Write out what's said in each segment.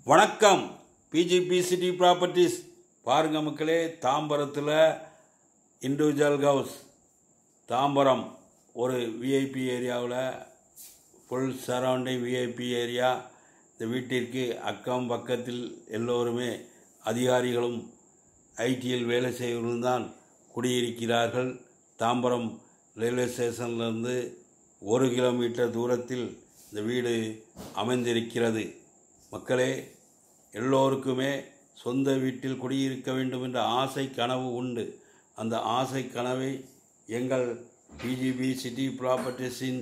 வணக்கம். PGP city properties பாருங்க மக்களே. தாம்பரத்தில் இண்டிவிஜுவல் ஹவுஸ், தாம்பரம் ஒரு விஐபி ஏரியாவில் ஃபுல் சரௌண்டிங் விஐபி ஏரியா. இந்த வீட்டிற்கு அக்கம் பக்கத்தில் எல்லோருமே அதிகாரிகளும் ஐடியில் வேலை செய்வர்களும் தான் குடியிருக்கிறார்கள். தாம்பரம் ரயில்வே ஸ்டேஷன்லேருந்து 1 கிலோமீட்டர் தூரத்தில் இந்த வீடு அமைந்திருக்கிறது. மக்களே, எல்லோருக்குமே சொந்த வீட்டில் குடியிருக்க வேண்டும் என்ற ஆசை கனவு உண்டு. அந்த ஆசை கனவை எங்கள் பிஜிபி சிட்டி ப்ராப்பர்ட்டிஸின்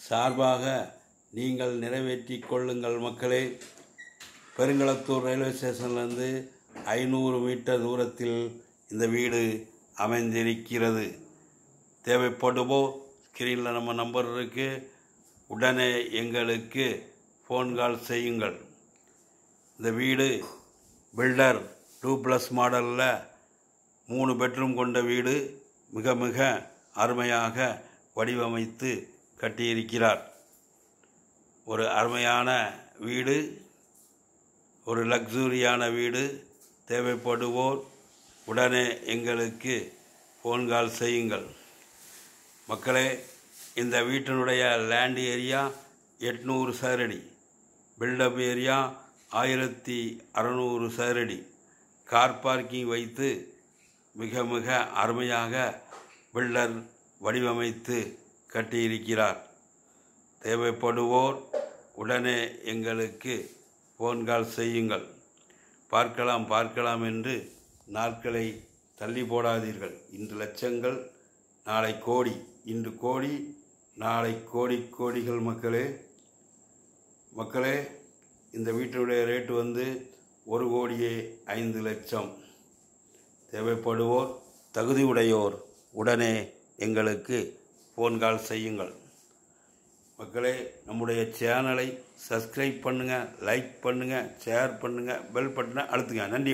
சார்பாக நீங்கள் நிறைவேற்றி கொள்ளுங்கள் மக்களே. பெருங்களத்தூர் ரயில்வே ஸ்டேஷன்லேருந்து 500 மீட்டர் தூரத்தில் இந்த வீடு அமைந்திருக்கிறது. தேவைப்படுமோ ஸ்க்ரீனில் நம்ம நம்பர் இருக்குது. உடனே எங்களுக்கு ஃபோன் கால் செய்யுங்கள். இந்த வீடு பில்டர் 2+ மாடலில் 3 பெட்ரூம் கொண்ட வீடு. மிக மிக அருமையாக வடிவமைத்து கட்டியிருக்கிறார். ஒரு அருமையான வீடு, ஒரு லக்ஸூரியான வீடு. தேவைப்படுவோர் உடனே எங்களுக்கு ஃபோன் கால் செய்யுங்கள் மக்களே. இந்த வீட்டினுடைய லேண்ட் ஏரியா 800 சதுரடி, பில்டப் ஏரியா 1600 சதுரடி. கார் பார்க்கிங் வைத்து மிக மிக அருமையாக பில்டர் வடிவமைத்து கட்டியிருக்கிறார். தேவைப்படுவோர் உடனே எங்களுக்கு ஃபோன் கால் செய்யுங்கள். பார்க்கலாம் என்று நாட்களை தள்ளி போடாதீர்கள். இன்று லட்சங்கள், நாளை கோடி. இன்று கோடி, நாளை கோடிகள் மக்களே. இந்த வீட்டினுடைய ரேட்டு 1,05,00,000. தேவைப்படுவோர், தகுதி உடையோர் உடனே எங்களுக்கு ஃபோன் கால் செய்யுங்கள் மக்களே. நம்முடைய சேனலை சப்ஸ்கிரைப் பண்ணுங்கள், லைக் பண்ணுங்கள், ஷேர் பண்ணுங்கள், பெல் பட்டனை அழுத்துங்க. நன்றி.